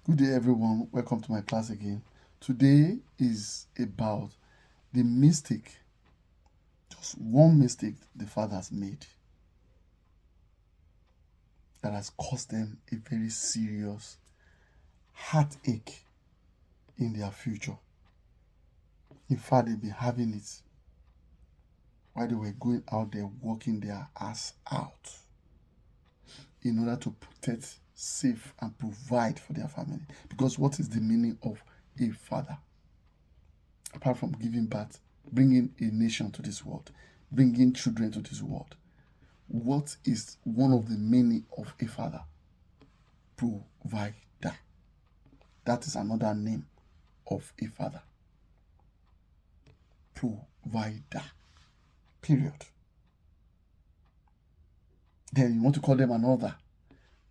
Good day, everyone. Welcome to my class again. Today is about the mistake, just one mistake the father has made that has caused them a very serious heartache in their future. In fact, they've been having it while they were going out there working their ass out in order to protect, save, and provide for their family. Because what is the meaning of a father? Apart from giving birth, bringing a nation to this world, bringing children to this world, what is one of the meaning of a father? Provider. That is another name of a father. Provider. Period. Then you want to call them another.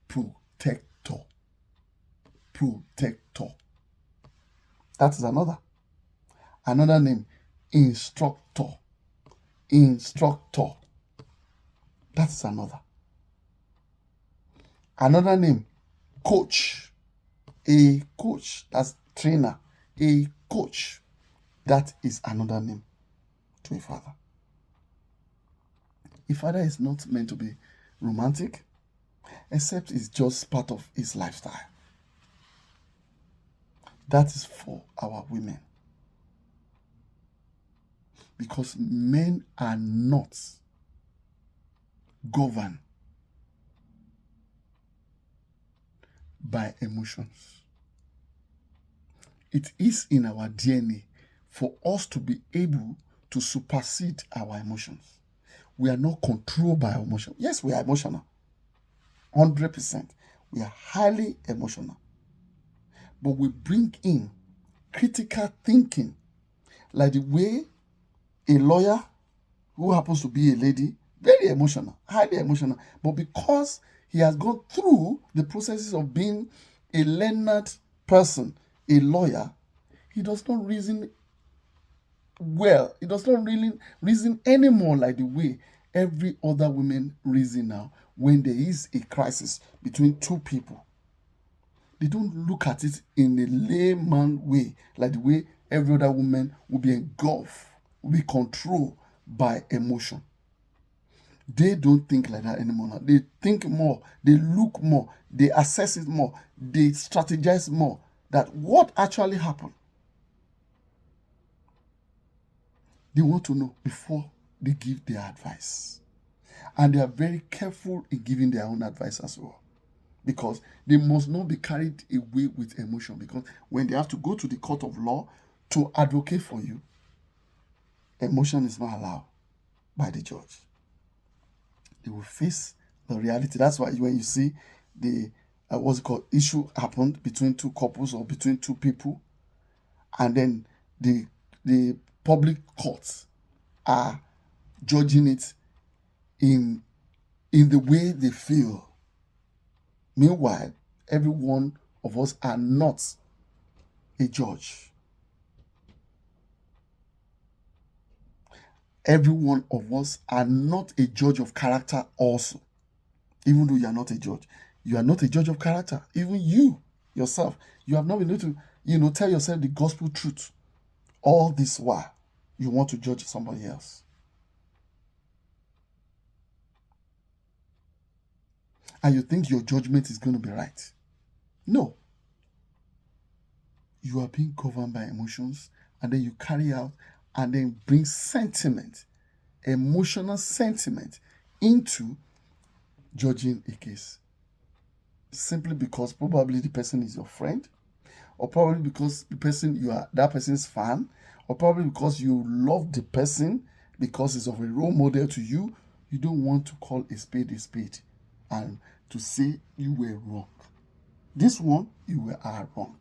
Protector. Protector. That is another. Another name, instructor. Instructor. That's another. Another name, coach. A coach. That's trainer. A coach. That is another name to a father. A father is not meant to be romantic, except it's just part of his lifestyle. That is for our women. Because men are not governed by emotions. It is in our DNA for us to be able to supersede our emotions. We are not controlled by our emotions. Yes, we are emotional. 100%. We are highly emotional. But we bring in critical thinking, like the way a lawyer who happens to be a lady, very emotional, highly emotional, but because he has gone through the processes of being a learned person, a lawyer, he does not reason well. He does not really reason anymore like the way every other woman reason now when there is a crisis between two people. They don't look at it in a layman way, like the way every other woman will be engulfed, will be controlled by emotion. They don't think like that anymore now. They think more, they look more, they assess it more, they strategize more that what actually happened. They want to know before they give their advice. And they are very careful in giving their own advice as well. Because they must not be carried away with emotion. Because when they have to go to the court of law to advocate for you, emotion is not allowed by the judge. They will face the reality. That's why when you see the what's it called issue happened between two couples or between two people, and then the public courts are judging it in the way they feel. Meanwhile, every one of us are not a judge. Every one of us are not a judge of character also. Even though you are not a judge. You are not a judge of character. Even you, yourself, you have not been able to, tell yourself the gospel truth. All this while, you want to judge somebody else. And you think your judgment is going to be right. No. You are being governed by emotions, and then you carry out and then bring sentiment, emotional sentiment into judging a case. Simply because probably the person is your friend, or probably because the person you are that person's fan, or probably because you love the person because it's of a role model to you. You don't want to call a spade and to say you were wrong. This one, you are wrong.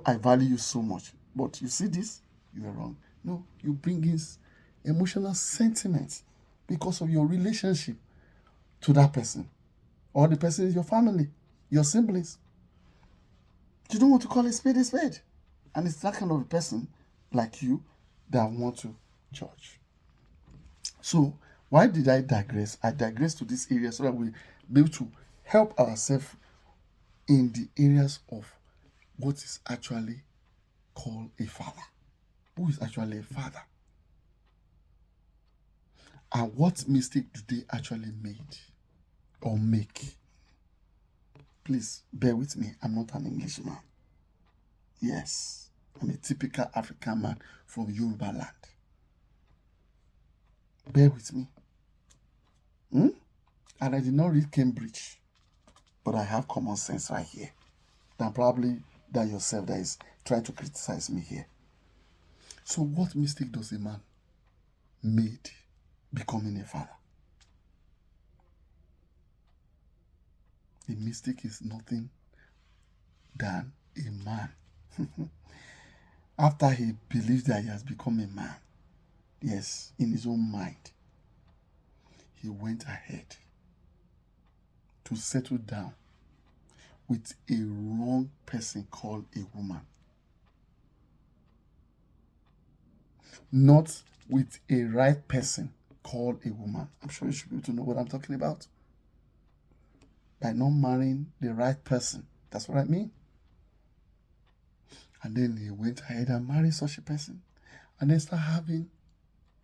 I value you so much, but you see this, you are wrong. No, you bring in emotional sentiments because of your relationship to that person, or the person is your family, your siblings. You don't want to call a spade, and it's that kind of a person like you that want to judge. So why did I digress? I digress to this area so that we be able to help ourselves in the areas of what is actually called a father. Who is actually a father? And what mistake do they actually made or make? Please bear with me. I'm not an Englishman. Yes, I'm a typical African man from Yoruba land. Bear with me. And I did not read Cambridge, but I have common sense right here. Than probably that yourself that is trying to criticize me here. So what mistake does a man made becoming a father? The mistake is nothing than a man. After he believes that he has become a man, yes, in his own mind, he went ahead to settle down with a wrong person called a woman. Not with a right person called a woman. I'm sure you should be able to know what I'm talking about. By not marrying the right person. That's what I mean. And then he went ahead and married such a person. And then start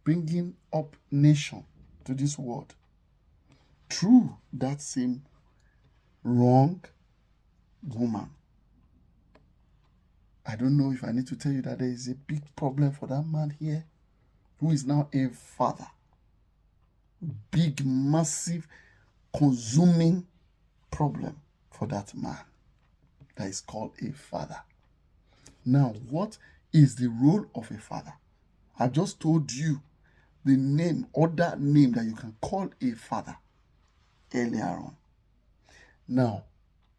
bringing up nation to this world. Through that same wrong woman. I don't know if I need to tell you that there is a big problem for that man here who is now a father. Big, massive, consuming problem for that man that is called a father. Now, what is the role of a father? I've just told you the name, other name that you can call a father earlier on. Now,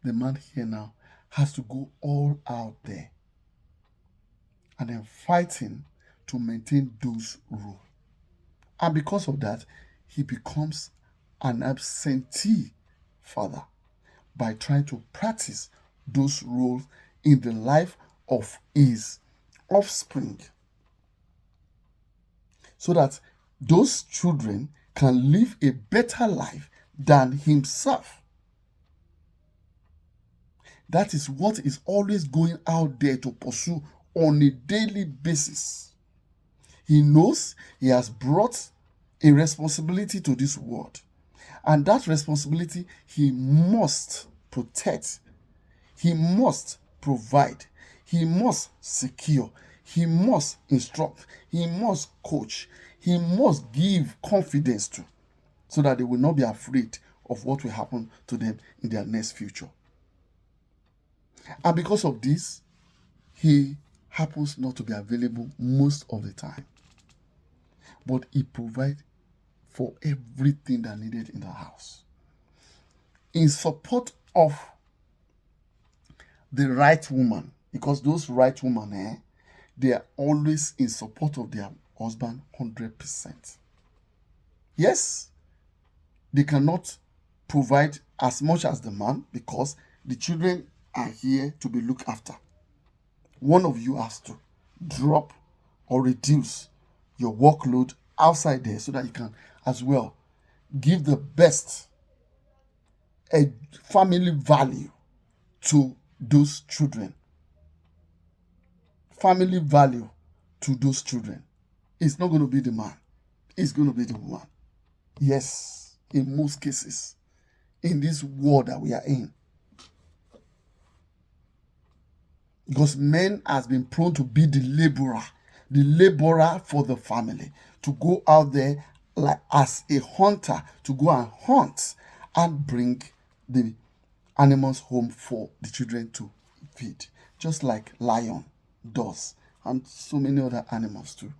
the man here now has to go all out there and then fighting to maintain those rules. And because of that, he becomes an absentee father by trying to practice those roles in the life of his offspring, so that those children can live a better life than himself. That is what is always going out there to pursue on a daily basis. He knows he has brought a responsibility to this world. And that responsibility he must protect. He must provide. He must secure. He must instruct. He must coach. He must give confidence to, so that they will not be afraid of what will happen to them in their next future. And because of this, he happens not to be available most of the time. But he provides for everything that needed in the house. In support of the right woman, because those right women, they are always in support of their husband 100%. Yes, they cannot provide as much as the man because the children are here to be looked after. One of you has to drop or reduce your workload outside there so that you can as well give the best family value to those children. Family value to those children. It's not going to be the man. It's going to be the woman. Yes, in most cases, in this world that we are in. Because men has been prone to be the laborer for the family, to go out there like as a hunter, to go and hunt and bring the animals home for the children to feed, just like lion does, and so many other animals too.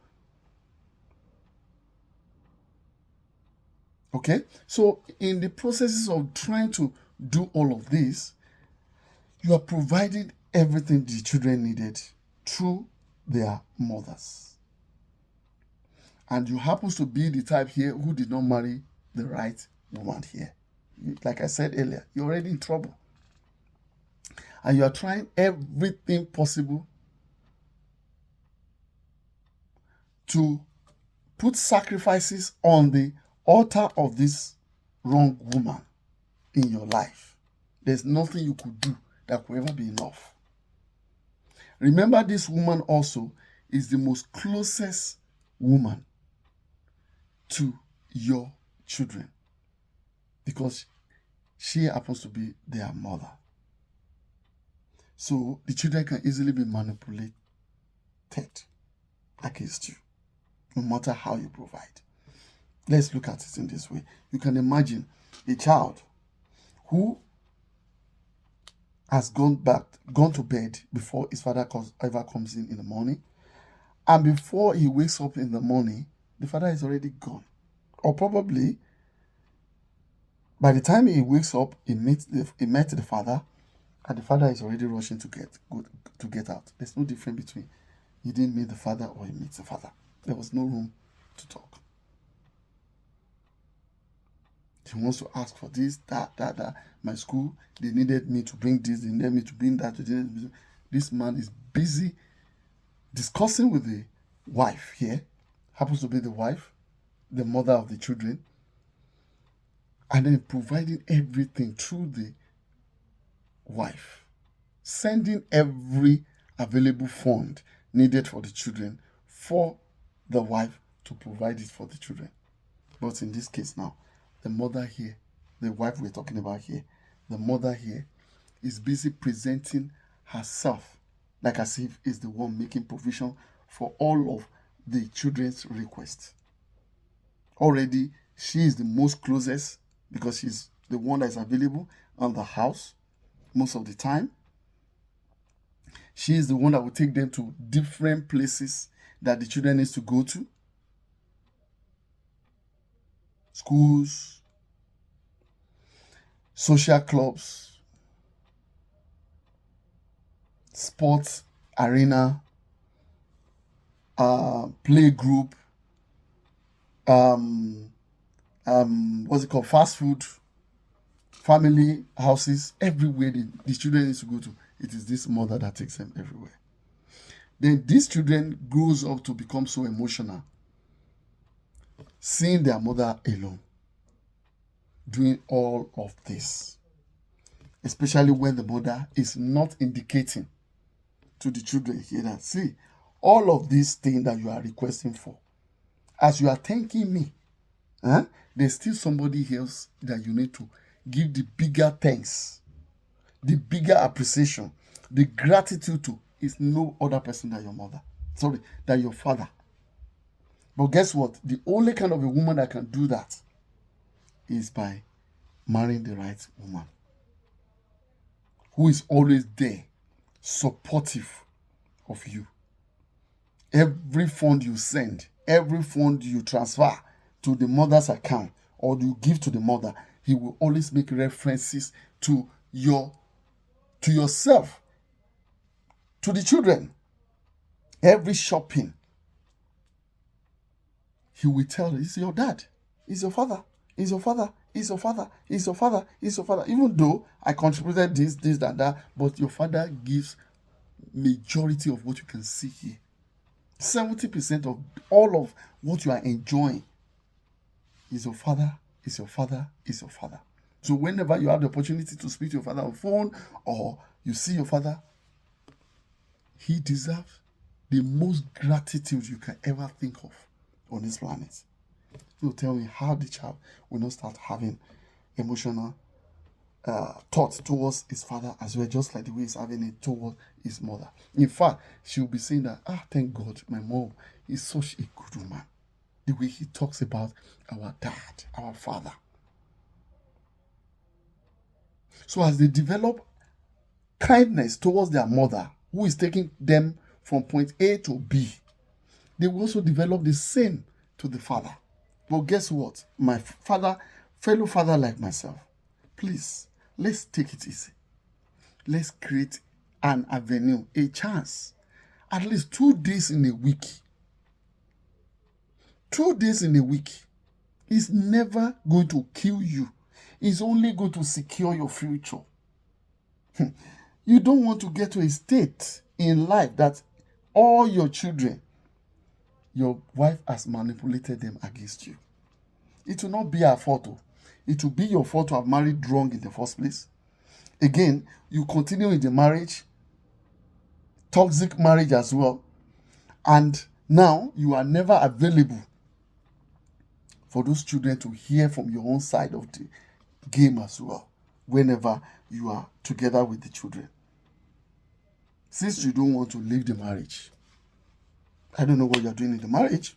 Okay, so in the processes of trying to do all of this, you are providing everything the children needed through their mothers. And you happen to be the type here who did not marry the right woman here. Like I said earlier, you're already in trouble. And you are trying everything possible to put sacrifices on the altar of this wrong woman in your life. There's nothing you could do that could ever be enough. Remember, this woman also is the most closest woman to your children because she happens to be their mother. So the children can easily be manipulated against you, no matter how you provide. Let's look at it in this way. You can imagine a child who has gone to bed before his father ever comes in the morning, and before he wakes up in the morning, the father is already gone. Or probably by the time he wakes up, he met the father, and the father is already rushing to get out. There's no difference between he didn't meet the father or he meets the father. There was no room to talk. He wants to ask for this, that. My school, they needed me to bring this, they needed me to bring that. This man is busy discussing with the wife here, happens to be the wife, the mother of the children, and then providing everything through the wife, sending every available fund needed for the children for the wife to provide it for the children. But in this case now, the mother here, the wife we're talking about here, the mother here is busy presenting herself like as if is the one making provision for all of the children's requests. Already, she is the most closest because she's the one that is available on the house most of the time. She is the one that will take them to different places that the children needs to go to. Schools, social clubs, sports arena, play group, what's it called, fast food, family houses, everywhere the children need to go to. It is this mother that takes them everywhere. Then these children grows up to become so emotional, seeing their mother alone, doing all of this, especially when the mother is not indicating to the children here that, see, all of these things that you are requesting for, as you are thanking me, there's still somebody else that you need to give the bigger thanks, the bigger appreciation, the gratitude to is no other person than your mother. Sorry, than your father. But guess what? The only kind of a woman that can do that is by marrying the right woman, who is always there, supportive of you. Every fund you send, every fund you transfer to the mother's account or you give to the mother, he will always make references to yourself, to the children. Every shopping, he will tell you, it's your dad, it's your father, it's your father, it's your father, it's your father, it's your father. Even though I contributed this, that, but your father gives majority of what you can see here. 70% of all of what you are enjoying is your father, is your father, is your father. So whenever you have the opportunity to speak to your father on phone or you see your father, he deserves the most gratitude you can ever think of on this planet. So tell me how the child will not start having emotional thoughts towards his father as well, just like the way he's having it towards his mother. In fact, she'll be saying that, thank God, my mom is such a good woman. The way he talks about our dad, our father. So as they develop kindness towards their mother, who is taking them from point A to B, they will also develop the same to the father. But guess what? My fellow father like myself, please, let's take it easy. Let's create an avenue, a chance, at least 2 days in a week. 2 days in a week is never going to kill you. It's only going to secure your future. You don't want to get to a state in life that all your children, your wife has manipulated them against you. It will not be her fault. It will be your fault to have married wrong in the first place. Again, you continue in the marriage, toxic marriage as well, and now you are never available for those children to hear from your own side of the game as well whenever you are together with the children. Since you don't want to leave the marriage, I don't know what you're doing in the marriage.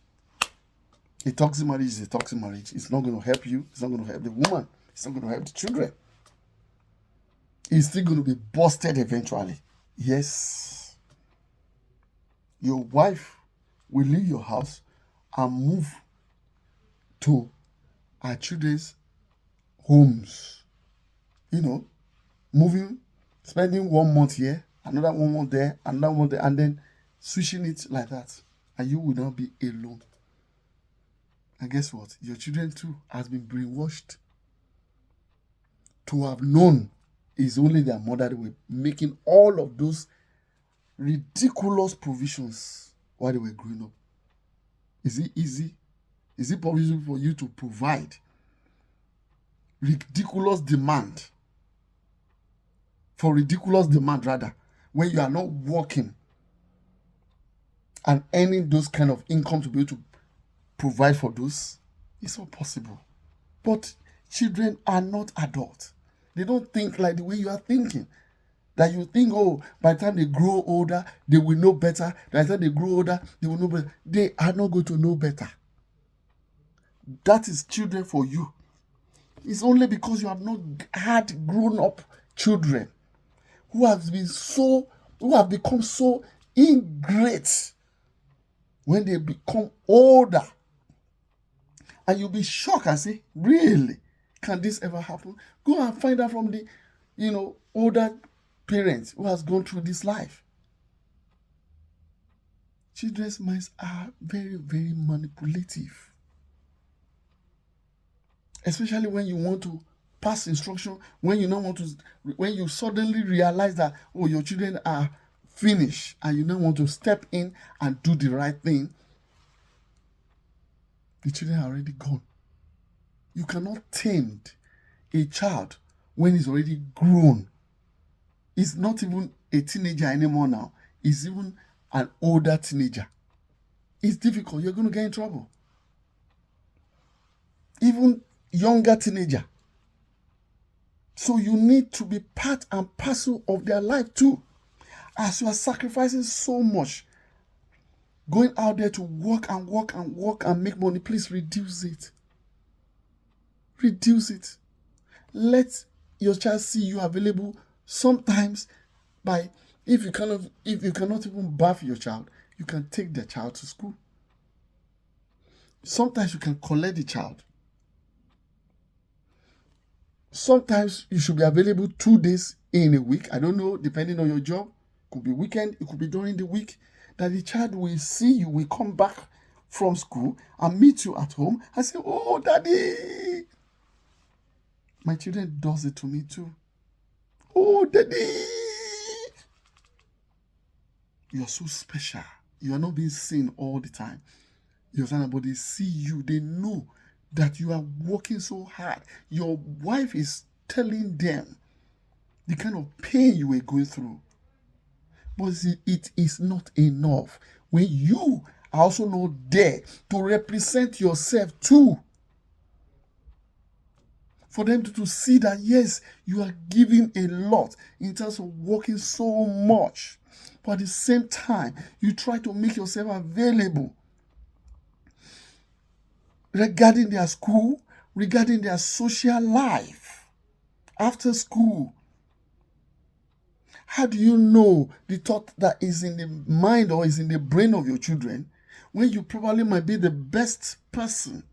A toxic marriage is a toxic marriage. It's not going to help you. It's not going to help the woman. It's not going to help the children. It's still going to be busted eventually. Yes. Your wife will leave your house and move to our children's homes. You know, moving, spending 1 month here, another 1 month there, another 1 month there, and then switching it like that. And you will not be alone. And guess what? Your children too has been brainwashed to have known it's only their mother that were making all of those ridiculous provisions while they were growing up. Is it easy? Is it possible for you to provide ridiculous demand? For ridiculous demand, rather, when you are not working and earning those kind of income to be able to provide for those? It's not possible. But children are not adults. They don't think like the way you are thinking. That you think, oh, by the time they grow older, they will know better. By the time they grow older, they will know better. They are not going to know better. That is children for you. It's only because you have not had grown-up children who have become so ingrate when they become older. And you'll be shocked and say, really? Can this ever happen? Go and find out from the, older parents who has gone through this life. Children's minds are very, very manipulative. Especially when you want to pass instruction, when you suddenly realize that, oh, your children are finished and you now want to step in and do the right thing, the children are already gone. You cannot tame a child when he's already grown. He's not even a teenager anymore now. He's even an older teenager. It's difficult. You're going to get in trouble. Even younger teenager. So you need to be part and parcel of their life too. As you are sacrificing so much, going out there to work and make money, please reduce it. Reduce it. Let your child see you available sometimes if you cannot even bath your child, you can take the child to school. Sometimes you can collect the child. Sometimes you should be available 2 days in a week. I don't know, depending on your job. It could be weekend, it could be during the week, that the child will see you, will come back from school and meet you at home and say, oh, daddy. My children does it to me too. Oh, daddy. You are so special. You are not being seen all the time. Your somebody see you. They know that you are working so hard. Your wife is telling them the kind of pain you were going through. But it is not enough when you are also not there to represent yourself too. For them to see that, yes, you are giving a lot in terms of working so much. But at the same time, you try to make yourself available regarding their school, regarding their social life after school. How do you know the thought that is in the mind or is in the brain of your children when you probably might be the best person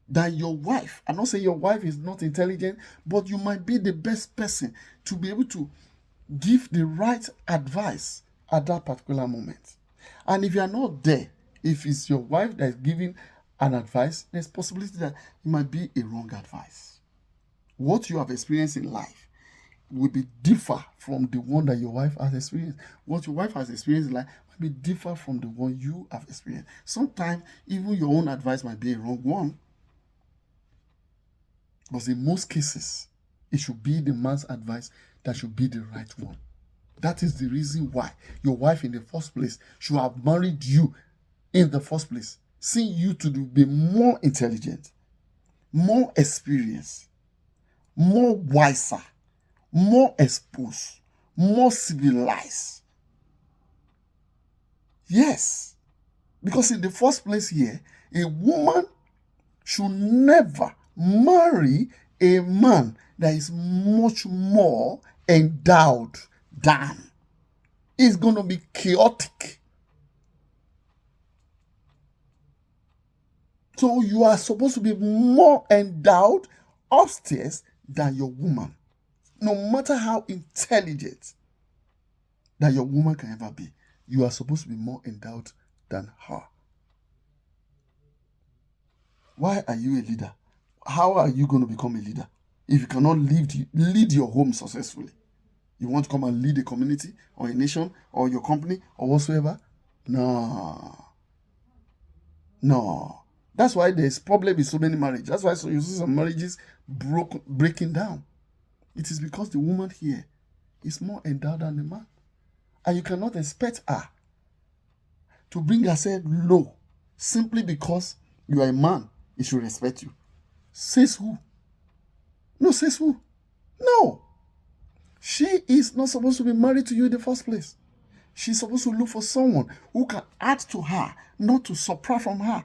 than your wife? I'm not saying your wife is not intelligent, but you might be the best person to be able to give the right advice at that particular moment. And if you are not there, if it's your wife that is giving an advice, there's possibility that it might be a wrong advice. What you have experienced in life will be differ from the one that your wife has experienced. What your wife has experienced in life might be differ from the one you have experienced. Sometimes even your own advice might be a wrong one. But in most cases, it should be the man's advice that should be the right one. That is the reason why your wife in the first place should have married you in the first place, seeing you to be more intelligent, more experienced, more wiser, more exposed, more civilized. Yes, because in the first place here, a woman should never marry a man that is much more endowed than. It's going to be chaotic. So you are supposed to be more endowed upstairs than your woman. No matter how intelligent that your woman can ever be, you are supposed to be more endowed than her. Why are you a leader? How are you going to become a leader if you cannot lead your home successfully? You want to come and lead a community or a nation or your company or whatsoever? No. That's why there's problem in so many marriages. That's why you see some marriages breaking down. It is because the woman here is more endowed than the man. And you cannot expect her to bring herself low simply because you are a man. He should respect you. Says who? No, says who? No. She is not supposed to be married to you in the first place. She's supposed to look for someone who can add to her, not to subtract from her.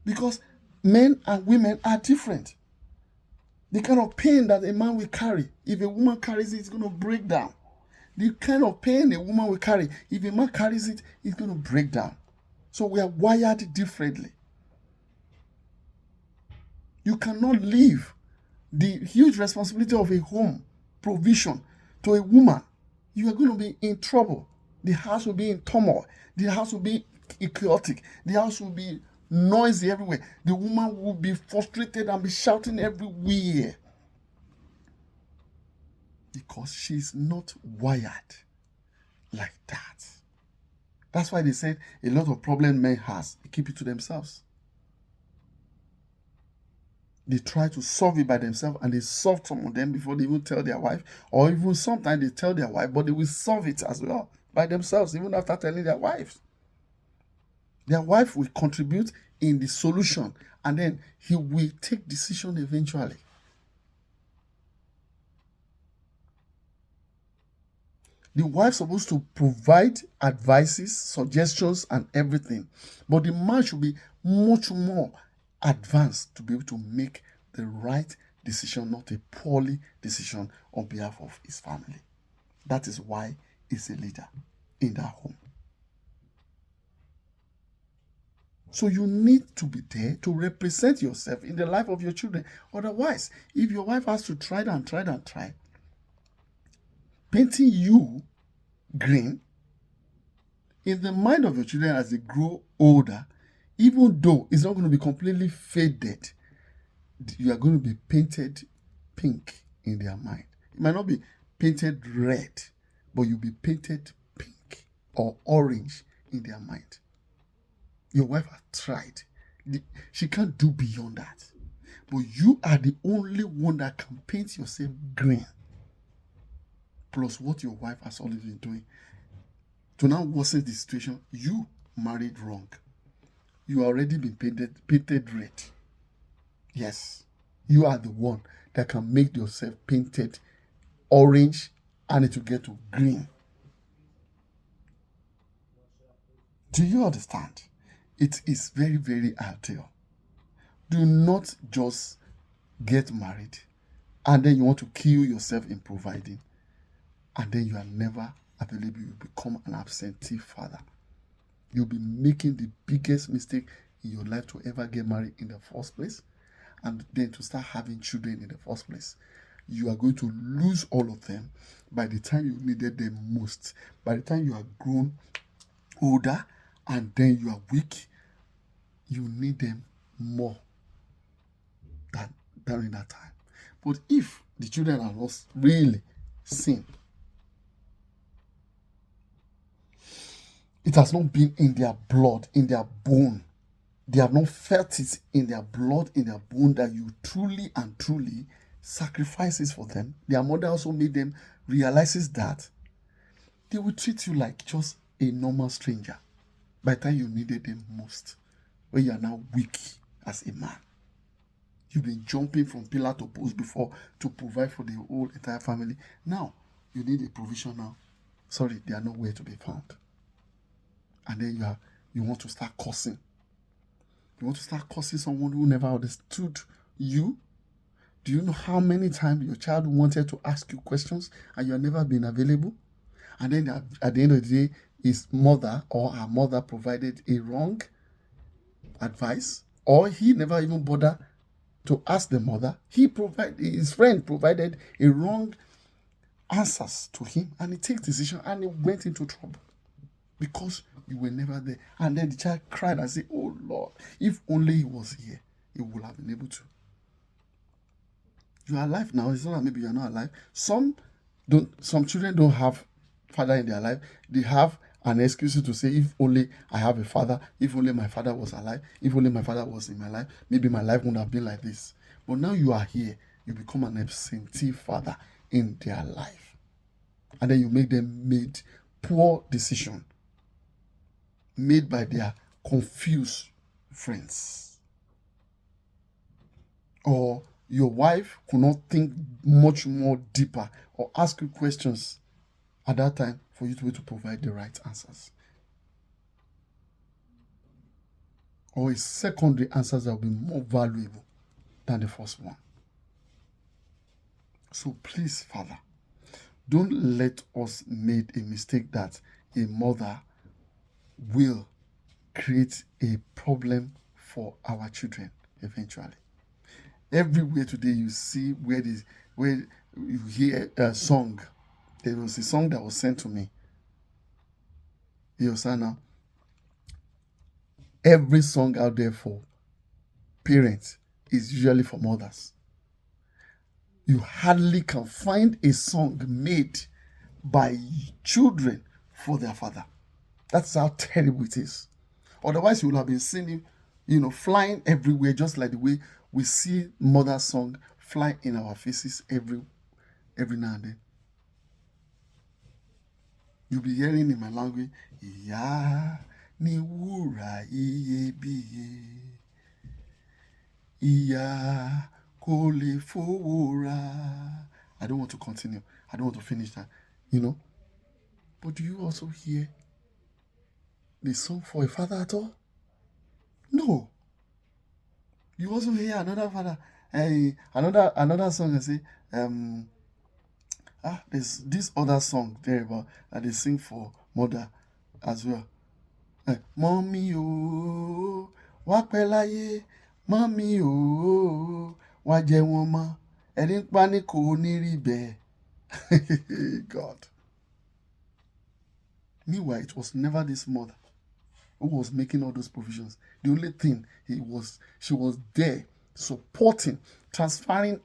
Because men and women are different. The kind of pain that a man will carry, if a woman carries it, it's going to break down. The kind of pain a woman will carry, if a man carries it, it's going to break down. So we are wired differently. You cannot leave the huge responsibility of a home provision to a woman. You are going to be in trouble. The house will be in turmoil. The house will be chaotic. The house will be noisy everywhere. The woman will be frustrated and be shouting everywhere. Because she's not wired like that. That's why they said a lot of problem men has, they keep it to themselves. They try to solve it by themselves, and they solve some of them before they even tell their wife, or even sometimes they tell their wife, but they will solve it as well by themselves, even after telling their wives. Their wife will contribute in the solution, and then he will take decision eventually. The wife's supposed to provide advices, suggestions, and everything, but the man should be much more advanced to be able to make the right decision, not a poorly decision on behalf of his family. That is why he's a leader in that home. So you need to be there to represent yourself in the life of your children. Otherwise, if your wife has to try and try, painting you green in the mind of your children as they grow older, even though it's not going to be completely faded, you are going to be painted pink in their mind. It might not be painted red, but you'll be painted pink or orange in their mind. Your wife has tried. She can't do beyond that. But you are the only one that can paint yourself green. Plus what your wife has always been doing. To now worsen the situation, you married wrong. You already been painted red. Yes, you are the one that can make yourself painted orange and it will get to green. Do you understand? It is very, very ideal. Do not just get married and then you want to kill yourself in providing, and then you are never available. You become an absentee father. You'll be making the biggest mistake in your life to ever get married in the first place, and then to start having children in the first place. You are going to lose all of them by the time you needed them most. By the time you are grown older and then you are weak, you need them more than during that time. But if the children are not really seen, it has not been in their blood, in their bone. They have not felt it in their blood, in their bone, that you truly and truly sacrifices for them. Their mother also made them realizes that they will treat you like just a normal stranger by the time you needed them most, when you are now weak as a man. You've been jumping from pillar to post before to provide for the whole entire family. Now, you need a provision now. Sorry, they are nowhere to be found. And then you want to start cursing. You want to start cursing someone who never understood you. Do you know how many times your child wanted to ask you questions and you have never been available? And then at the end of the day, his mother or her mother provided a wrong advice, or he never even bothered to ask the mother. His friend provided a wrong answers to him, and he takes decision and he went into trouble because you were never there. And then the child cried and said, "Oh Lord, if only he was here, he would have been able to." You are alive now. It's not that maybe you are not alive. Some children don't have father in their life. They have an excuse to say, if only I have a father, if only my father was alive, if only my father was in my life, maybe my life wouldn't have been like this. But now you are here, you become an absentee father in their life. And then you make them made poor decision made by their confused friends. Or your wife could not think much more deeper or ask you questions at that time for you to be able to provide the right answers. Or a secondary answers that will be more valuable than the first one. So please, Father, don't let us make a mistake that a mother will create a problem for our children eventually. Everywhere today you see where you hear a song. There was a song that was sent to me. You understand now? Every song out there for parents is usually for mothers. You hardly can find a song made by children for their father. That's how terrible it is. Otherwise, you would have been seeing him, flying everywhere, just like the way we see mother song fly in our faces every now and then. You'll be hearing in my language, Ìyá ni wúrà iyebíye. Ìyá kò lè fowó rà. I don't want to continue. I don't want to finish that. But do you also hear the song for a father at all? No. You also hear another father, another song and say, there's this other song there about that they sing for mother as well. Mommy oh, wá pẹ́ láyé, mommy oh, wá jẹ wọ́n mọ́, ẹni pa ní kò ní rí bẹ́ẹ̀. God. Meanwhile, it was never this mother who was making all those provisions. The only thing she was there supporting, transferring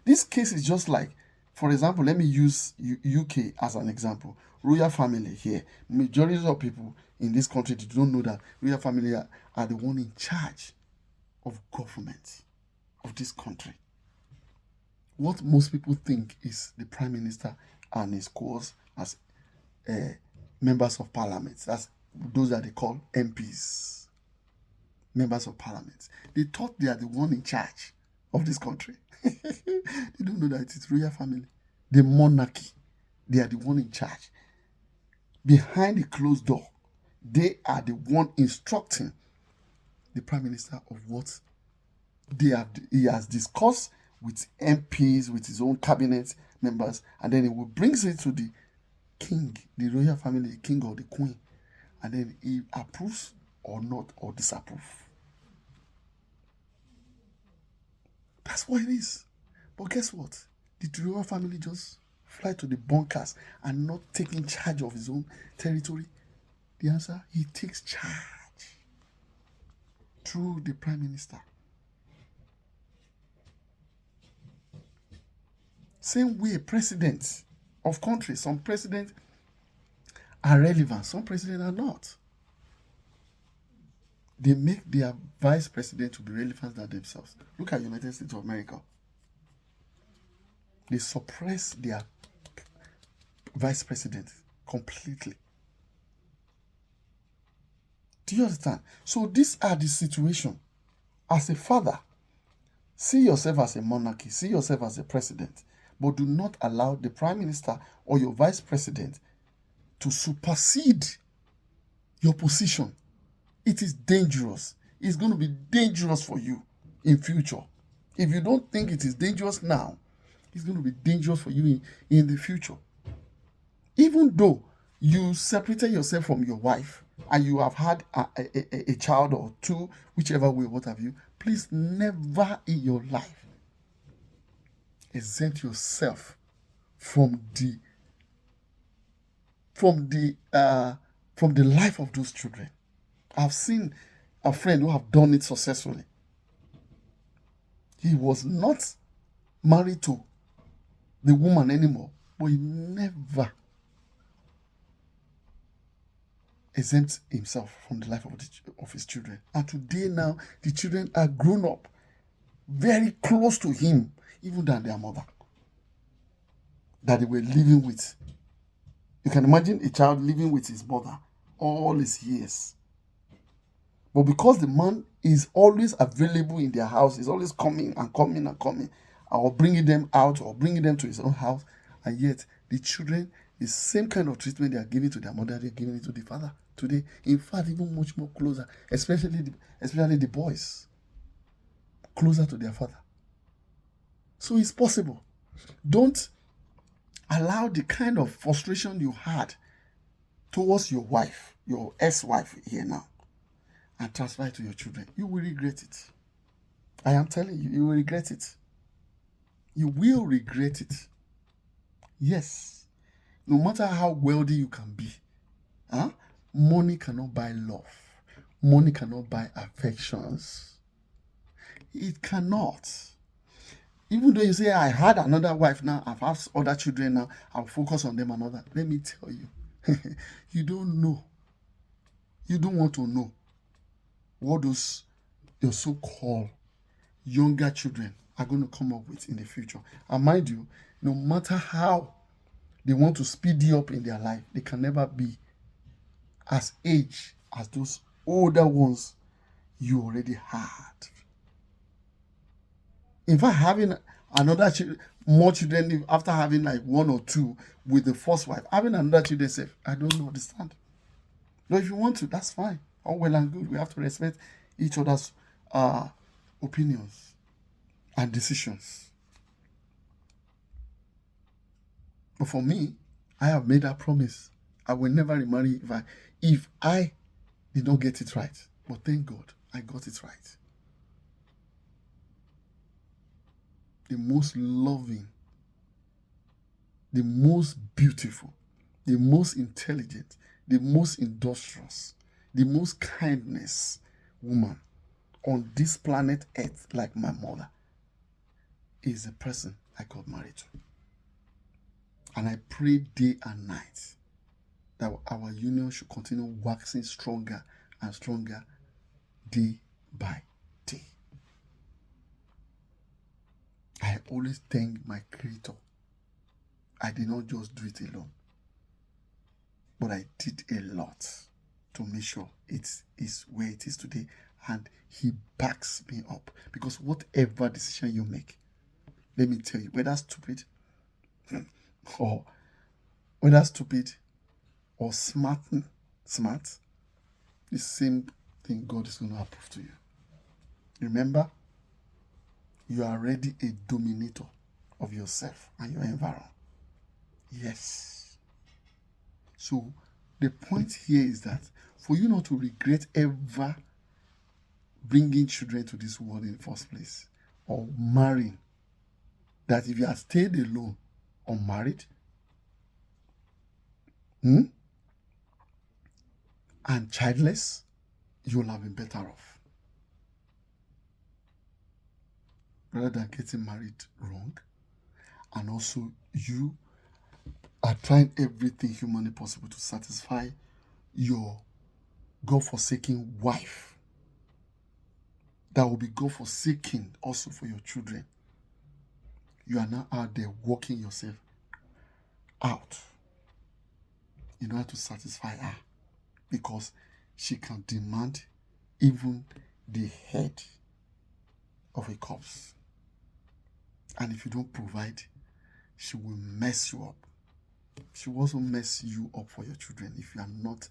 this case is just like, for example, let me use UK as an example. Royal family here. Majority of people in this country don't know that royal family are the one in charge of government of this country. What most people think is the prime minister and his cohorts as members of parliament. That's those that they call MPs, members of parliament. They thought they are the one in charge of this country. They don't know that it's royal family, the monarchy. They are the one in charge. Behind the closed door, they are the one instructing the prime minister of what he has discussed with MPs, with his own cabinet members, and then he will bring it to the king, the royal family, the king or the queen, and then he approves or not, or disapproves. That's what it is. But guess what? The royal family just fly to the bunkers and not taking charge of his own territory. The answer, he takes charge through the prime minister. Same way, presidents of countries, some presidents are relevant, some presidents are not. They make their vice president to be relevant than themselves. Look at United States of America. They suppress their vice president completely. Do you understand? So these are the situation. As a father, see yourself as a monarchy, see yourself as a president, but do not allow the prime minister or your vice president to supersede your position. It is dangerous. It's going to be dangerous for you in future. If you don't think it is dangerous now, it's going to be dangerous for you in the future. Even though you separated yourself from your wife and you have had a child or two, whichever way, what have you, please never in your life exempt yourself from the life of those children. I've seen a friend who have done it successfully. He was not married to the woman anymore, but he never exempt himself from the life of his children. And today now, the children are grown up, very close to him, even than their mother that they were living with. You can imagine a child living with his mother all his years. But because the man is always available in their house, he's always coming and coming and coming, or bringing them out or bringing them to his own house, and yet the children, the same kind of treatment they are giving to their mother, they're giving it to the father today. In fact, even much more closer, especially the boys, closer to their father. So it's possible. Don't allow the kind of frustration you had towards your wife, your ex-wife here now, and transfer it to your children. You will regret it. I am telling you, you will regret it. You will regret it. Yes. No matter how wealthy you can be, money cannot buy love. Money cannot buy affections. It cannot. Even though you say, I had another wife now, I've had other children now, I'll focus on them and all that. Let me tell you, you don't know. You don't want to know what those your so-called younger children are going to come up with in the future. And mind you, no matter how they want to speed you up in their life, they can never be as aged as those older ones you already had. In fact, having more children after having like one or two with the first wife, having another children, say, I don't understand. But if you want to, that's fine. All well and good. We have to respect each other's opinions and decisions. But for me, I have made that promise. I will never remarry if I did not get it right. But thank God, I got it right. The most loving, the most beautiful, the most intelligent, the most industrious, the most kindness woman on this planet Earth, like my mother, is the person I got married to. And I pray day and night that our union should continue waxing stronger and stronger day by day. I always thank my Creator. I did not just do it alone, but I did a lot to make sure it is where it is today, and He backs me up. Because whatever decision you make, let me tell you, whether stupid or smart, the same thing God is going to approve to you. Remember, you are already a dominator of yourself and your environment. Yes. So the point here is that for you not to regret ever bringing children to this world in the first place, or marrying, that if you had stayed alone or married, and childless, you will have been better off. Rather than getting married wrong, and also you are trying everything humanly possible to satisfy your God-forsaken wife, that will be God-forsaken also for your children. You are now out there working yourself out in order to satisfy her, because she can demand even the head of a corpse. And if you don't provide, she will mess you up. She will also mess you up for your children if you are not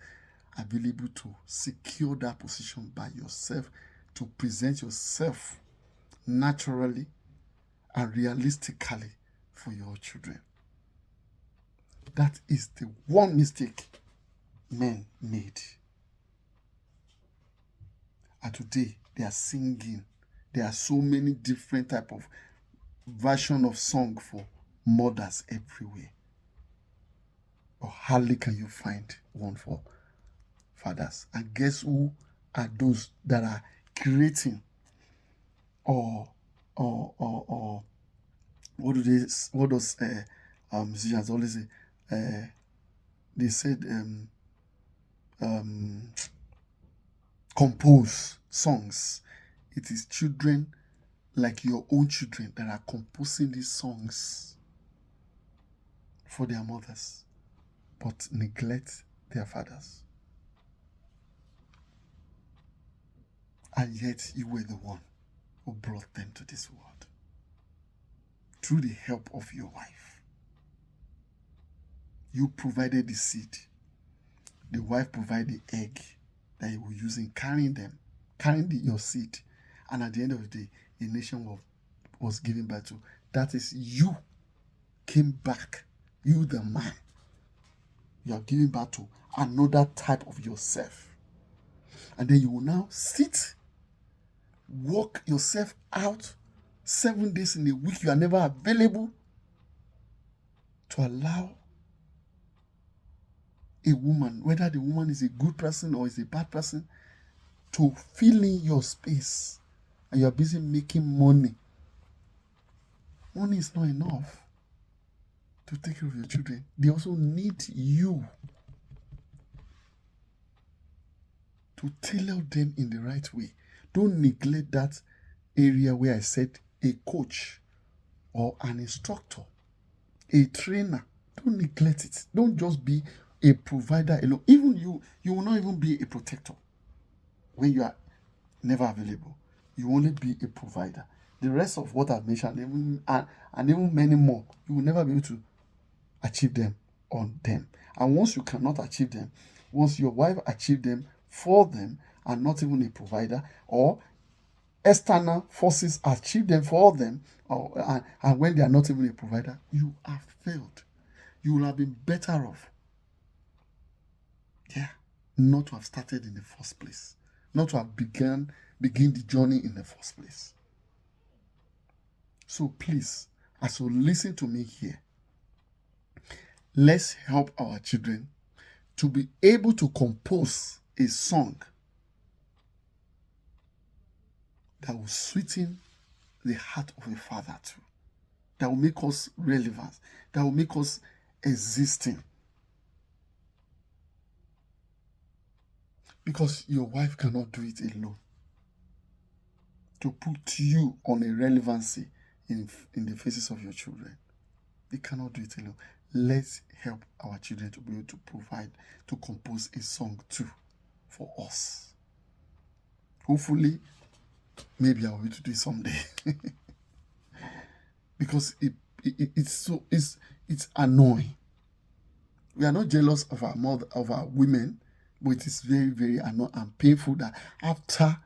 available to secure that position by yourself, to present yourself naturally and realistically for your children. That is the one mistake men made. And today they are singing. There are so many different type of version of song for mothers everywhere. But hardly can you find one for fathers. And guess who are those that are creating or what does musicians always say? They said compose songs. It is children like your own children that are composing these songs for their mothers, but neglect their fathers. And yet you were the one who brought them to this world through the help of your wife. You provided the seed. The wife provided the egg that you were using, carrying your seed. And at the end of the day, a nation was given birth to. That is, you came back. You, the man. You are giving birth to another type of yourself. And then you will now sit, work yourself out 7 days in a week. You are never available to allow a woman, whether the woman is a good person or is a bad person, to fill in your space. And you are busy making money. Money is not enough to take care of your children. They also need you to tailor them in the right way. Don't neglect that area where I said a coach or an instructor, a trainer. Don't neglect it. Don't just be a provider alone. Even you will not even be a protector when you are never available. You will only be a provider. The rest of what I've mentioned, and even many more, you will never be able to achieve them on them. And once you cannot achieve them, once your wife achieved them for them and not even a provider, or external forces achieve them for them, and when they are not even a provider, you have failed. You will have been better off, not to have started in the first place, not to have begin the journey in the first place. So please, as you listen to me here, let's help our children to be able to compose a song that will sweeten the heart of a father too, that will make us relevant, that will make us existing. Because your wife cannot do it alone. To put you on a relevancy in the faces of your children, they cannot do it alone. Let's help our children to be able to provide, to compose a song too for us. Hopefully, maybe I'll be able to do it someday. Because it's annoying. We are not jealous of our women, but it is very, very annoying and painful that after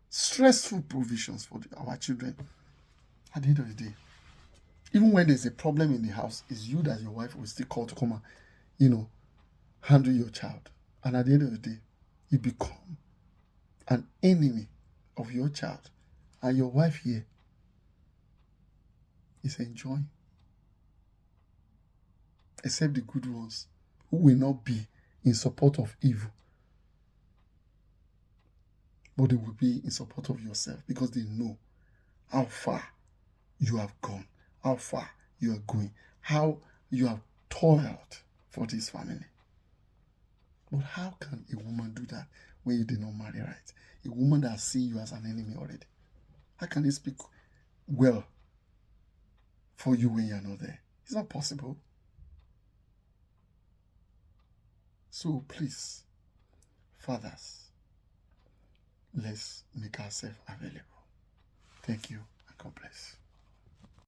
stressful provisions for our children, at the end of the day, even when there's a problem in the house, it's you that your wife will still call to come and, handle your child. And at the end of the day, you become an enemy of your child. And your wife here is enjoying. Except the good ones who will not be in support of evil, but they will be in support of yourself, because they know how far you have gone, how far you are going, how you have toiled for this family. But how can a woman do that when you did not marry right? A woman that sees you as an enemy already. How can they speak well for you when you're not there? It's not possible. So please, fathers, let's make ourselves available. Thank you, and God bless.